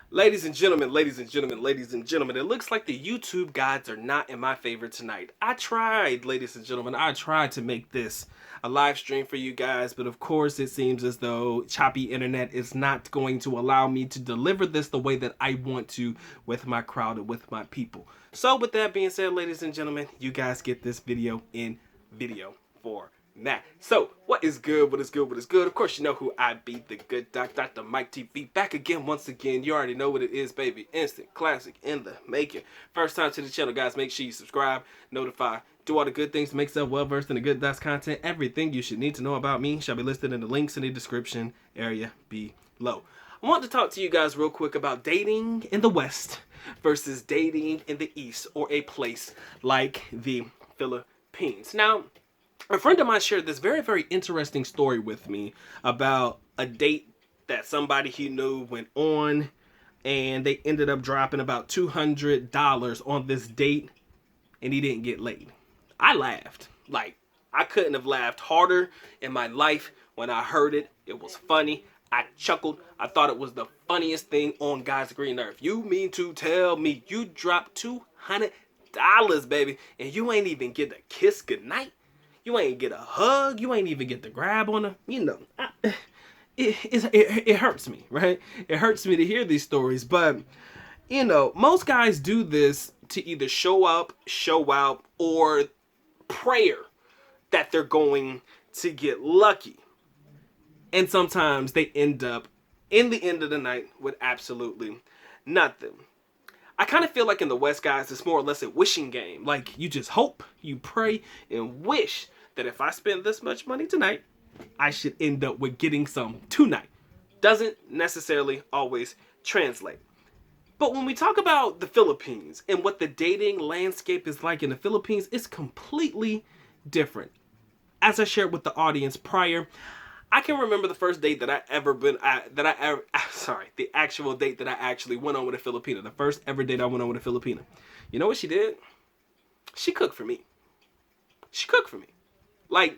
Ladies and gentlemen, ladies and gentlemen, ladies and gentlemen, it looks like the YouTube gods are not in my favor tonight. I tried, ladies and gentlemen, I tried to make this a live stream for you guys, but of course it seems as though choppy internet is not going to allow me to deliver this the way that I want to with my crowd and with my people. So with that being said, ladies and gentlemen, you guys get this video in video form. Nah. So, what is good? What is good? What is good? Of course, you know who I be, the good doc, Dr. Mike TV. Back again, once again. You already know what it is, baby. Instant classic in the making. First time to the channel, guys. Make sure you subscribe, notify, do all the good things to make yourself well versed in the good docs content. Everything you should need to know about me shall be listed in the links in the description area below. I want to talk to you guys real quick about dating in the West versus dating in the East, or a place like the Philippines. Now, a friend of mine shared this very, very interesting story with me about a date that somebody he knew went on, and they ended up dropping about $200 on this date, and he didn't get laid. I laughed. Like, I couldn't have laughed harder in my life when I heard it. It was funny. I chuckled. I thought it was the funniest thing on God's green earth. You mean to tell me you dropped $200, baby, and you ain't even get a kiss goodnight? You ain't get a hug. You ain't even get the grab on her. It hurts me, right? It hurts me to hear these stories. But, most guys do this to either show up, show out, or prayer that they're going to get lucky. And sometimes they end up, in the end of the night, with absolutely nothing. I kind of feel like in the West, guys, it's more or less a wishing game. Like, you just hope, you pray, and wish that if I spend this much money tonight, I should end up with getting some tonight. Doesn't necessarily always translate. But when we talk about the Philippines and what the dating landscape is like in the Philippines, it's completely different. As I shared with the audience prior, I can remember the first date that the actual date that I actually went on with a Filipina. The first ever date I went on with a Filipina. You know what she did? She cooked for me. She cooked for me. Like,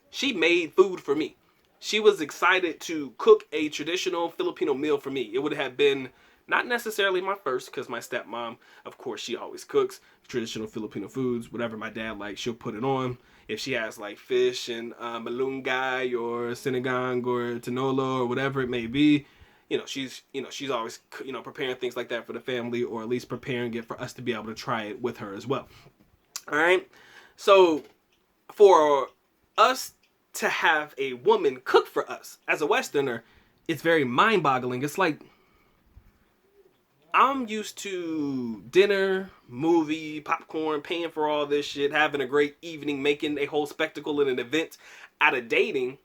she made food for me. She was excited to cook a traditional Filipino meal for me. It would have been not necessarily my first, because my stepmom, of course, she always cooks traditional Filipino foods. Whatever my dad likes, she'll put it on. If she has like fish and malunggay or sinigang or tinola or whatever it may be, she's always preparing things like that for the family, or at least preparing it for us to be able to try it with her as well. All right. So for us to have a woman cook for us as a Westerner, it's very mind-boggling. It's like, I'm used to dinner, movie, popcorn, paying for all this shit, having a great evening, making a whole spectacle and an event out of dating.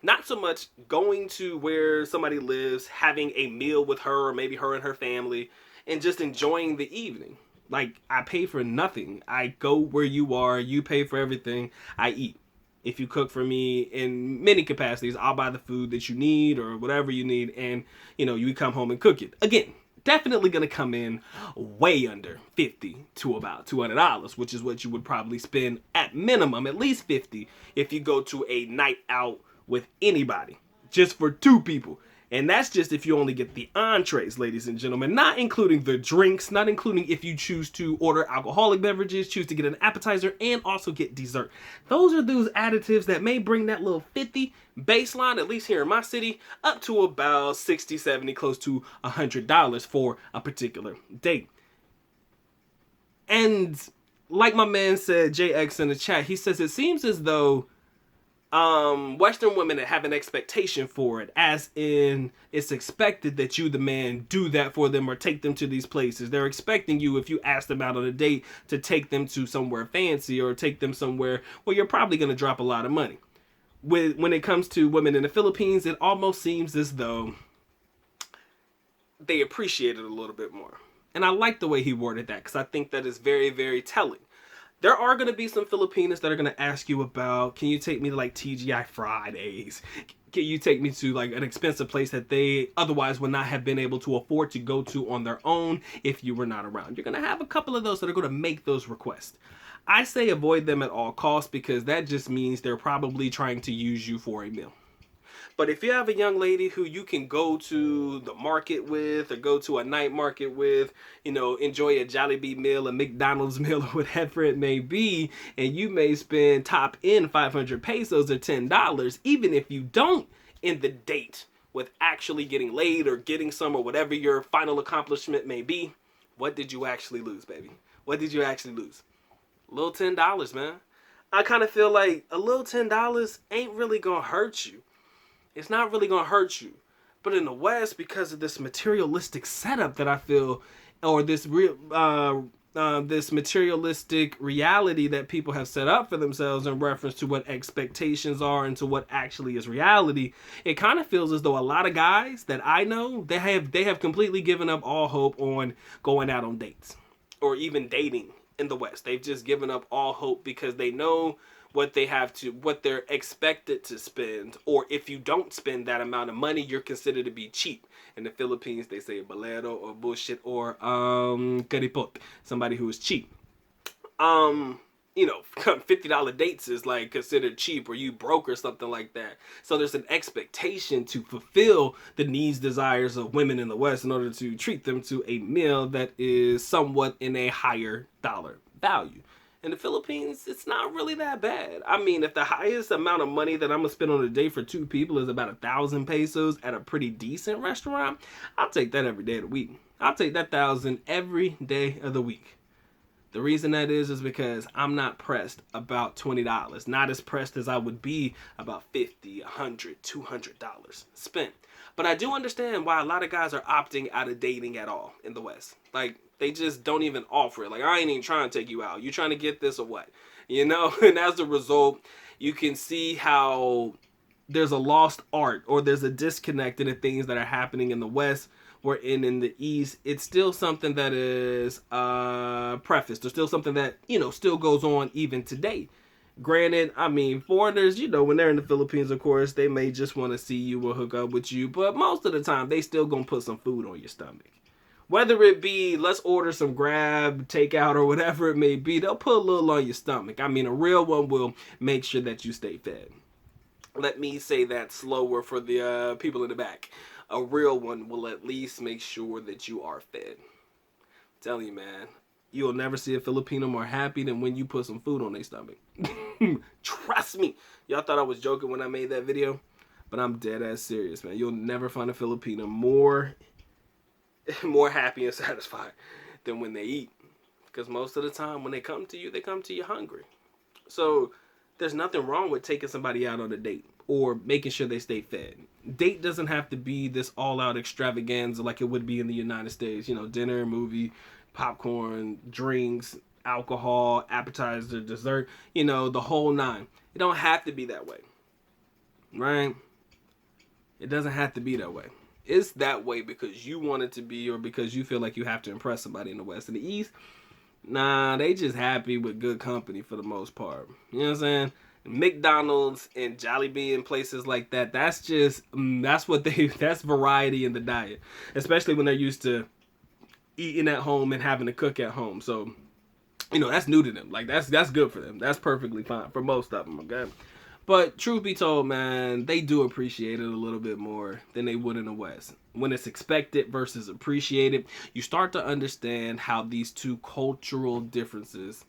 Not so much going to where somebody lives, having a meal with her, or maybe her and her family, and just enjoying the evening. Like, I pay for nothing. I go where you are, you pay for everything, I eat. If you cook for me in many capacities, I'll buy the food that you need or whatever you need, and, you come home and cook it. Again, definitely going to come in way under $50 to about $200, which is what you would probably spend at minimum, at least $50, if you go to a night out with anybody, just for two people. And that's just if you only get the entrees, ladies and gentlemen, not including the drinks, not including if you choose to order alcoholic beverages, choose to get an appetizer, and also get dessert. Those are those additives that may bring that little 50 baseline, at least here in my city, up to about 60, 70, close to $100 for a particular date. And like my man said, JX in the chat, he says it seems as though Western women have an expectation for it, as in it's expected that you, the man, do that for them or take them to these places. They're expecting you, if you ask them out on a date, to take them to somewhere fancy or take them somewhere where you're probably going to drop a lot of money. When it comes to women in the Philippines, it almost seems as though they appreciate it a little bit more. And I like the way he worded that, because I think that is very, very telling. There are going to be some Filipinas that are going to ask you about, can you take me to like TGI Fridays? Can you take me to like an expensive place that they otherwise would not have been able to afford to go to on their own if you were not around? You're going to have a couple of those that are going to make those requests. I say avoid them at all costs, because that just means they're probably trying to use you for a meal. But if you have a young lady who you can go to the market with or go to a night market with, enjoy a Jollibee meal, a McDonald's meal, or whatever it may be, and you may spend top end 500 pesos or $10, even if you don't end the date with actually getting laid or getting some or whatever your final accomplishment may be, what did you actually lose, baby? What did you actually lose? A little $10, man. I kind of feel like a little $10 ain't really gonna hurt you. It's not really gonna hurt you. But in the West, because of this materialistic setup that I feel, or this real this materialistic reality that people have set up for themselves in reference to what expectations are and to what actually is reality, it kind of feels as though a lot of guys that I know, they have completely given up all hope on going out on dates or even dating in the West. They've just given up all hope because they know what they're expected to spend, or if you don't spend that amount of money, you're considered to be cheap. In the Philippines, they say bolero or bullshit or karipot, somebody who is cheap. $50 dates is like considered cheap, or you broke or something like that. So there's an expectation to fulfill the needs, desires of women in the West in order to treat them to a meal that is somewhat in a higher dollar value. In the Philippines, it's not really that bad. I mean, if the highest amount of money that I'm going to spend on a day for two people is about 1,000 pesos at a pretty decent restaurant, I'll take that every day of the week. I'll take that 1,000 every day of the week. The reason that is because I'm not pressed about $20. Not as pressed as I would be about $50, $100, $200 spent. But I do understand why a lot of guys are opting out of dating at all in the West. Like, they just don't even offer it. Like, I ain't even trying to take you out. You trying to get this or what? And as a result, you can see how there's a lost art, or there's a disconnect in the things that are happening in the West, where in the East, it's still something that is prefaced, or still something that, still goes on even today. Granted, I mean, foreigners, when they're in the Philippines, of course, they may just want to see you or hook up with you, but most of the time, they still gonna put some food on your stomach. Whether it be, let's order some Grab, takeout, or whatever it may be, they'll put a little on your stomach. I mean, a real one will make sure that you stay fed. Let me say that slower for the people in the back. A real one will at least make sure that you are fed. I'm telling you, man, you'll never see a Filipino more happy than when you put some food on their stomach. Trust me. Y'all thought I was joking when I made that video, but I'm dead ass serious, man. You'll never find a Filipino more happy and satisfied than when they eat. Because most of the time when they come to you hungry. So there's nothing wrong with taking somebody out on a date or making sure they stay fed. Date doesn't have to be this all-out extravaganza like it would be in the United States. Dinner, movie, popcorn, drinks, alcohol, appetizer, dessert, the whole nine. It don't have to be that way, right? It doesn't have to be that way. It's that way because you want it to be, or because you feel like you have to impress somebody in the West. In the East, nah, they just happy with good company for the most part. You know what I'm saying? McDonald's and Jollibee and places like that, that's variety in the diet. Especially when they're used to eating at home and having to cook at home. So, that's new to them. Like, that's good for them. That's perfectly fine for most of them, okay? But truth be told, man, they do appreciate it a little bit more than they would in the West. When it's expected versus appreciated, you start to understand how these two cultural differences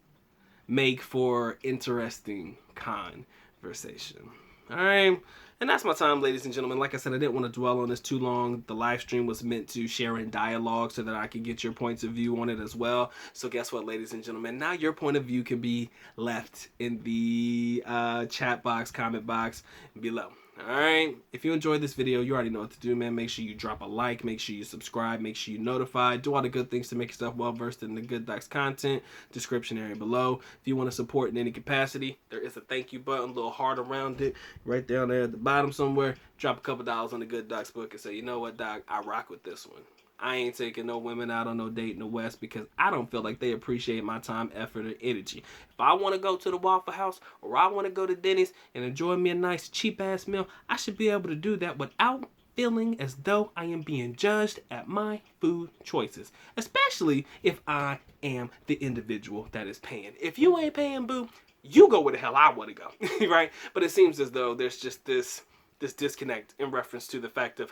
make for interesting conversation. All right. And that's my time, ladies and gentlemen. Like I said, I didn't want to dwell on this too long. The live stream was meant to share in dialogue so that I could get your points of view on it as well. So guess what, ladies and gentlemen? Now your point of view can be left in the chat box, comment box below. All right. If you enjoyed this video, you already know what to do, man. Make sure you drop a like. Make sure you subscribe. Make sure you notify. Do all the good things to make yourself well versed in the Good Docs content. Description area below. If you want to support in any capacity, there is a thank you button, a little heart around it, right down there at the bottom somewhere. Drop a couple dollars on the Good Docs book and say, you know what, Doc, I rock with this one. I ain't taking no women out on no date in the West because I don't feel like they appreciate my time, effort, or energy. If I want to go to the Waffle House or I want to go to Denny's and enjoy me a nice cheap-ass meal, I should be able to do that without feeling as though I am being judged at my food choices, especially if I am the individual that is paying. If you ain't paying, boo, you go where the hell I want to go, right? But it seems as though there's just this this disconnect in reference to the fact of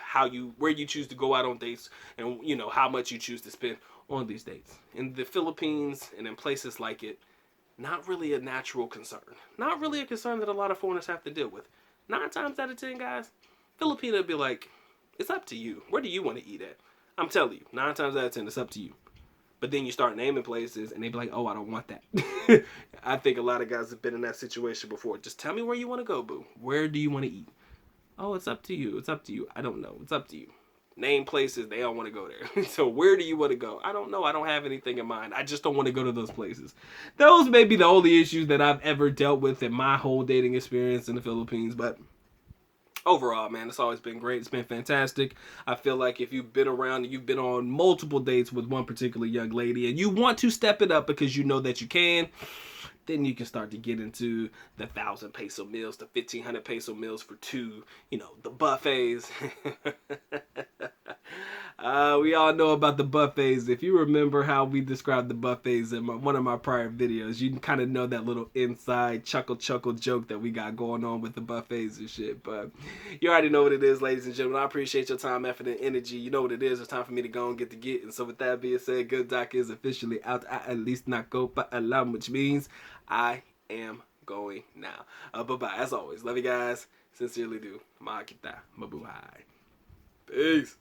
where you choose to go out on dates, and you know how much you choose to spend on these dates. In the Philippines and in places like it, not really a natural concern. Not really a concern that a lot of foreigners have to deal with. 9 times out of 10, guys, Filipino would be like, it's up to you. Where do you want to eat at? I'm telling you, 9 times out of 10, it's up to you. But then you start naming places, and they be like, oh, I don't want that. I think a lot of guys have been in that situation before. Just tell me where you want to go, boo. Where do you want to eat? Oh, it's up to you. It's up to you. I don't know. It's up to you. Name places, they don't want to go there. So where do you want to go? I don't know. I don't have anything in mind. I just don't want to go to those places. Those may be the only issues that I've ever dealt with in my whole dating experience in the Philippines. But overall, man, it's always been great. It's been fantastic. I feel like if you've been around and you've been on multiple dates with one particular young lady and you want to step it up because you know that you can, then you can start to get into the 1,000 peso meals, the 1,500 peso meals for 2, you know, the buffets. We all know about the buffets. If you remember how we described the buffets in one of my prior videos, you can kind of know that little inside chuckle joke that we got going on with the buffets and shit. But you already know what it is, ladies and gentlemen. I appreciate your time, effort, and energy. You know what it is. It's time for me to go and get to get. And so with that being said, Good Doc is officially out. At least not go pa alam, which means I am going now. Bye-bye. As always, love you guys. Sincerely do. Makita. Mabuhay. Peace.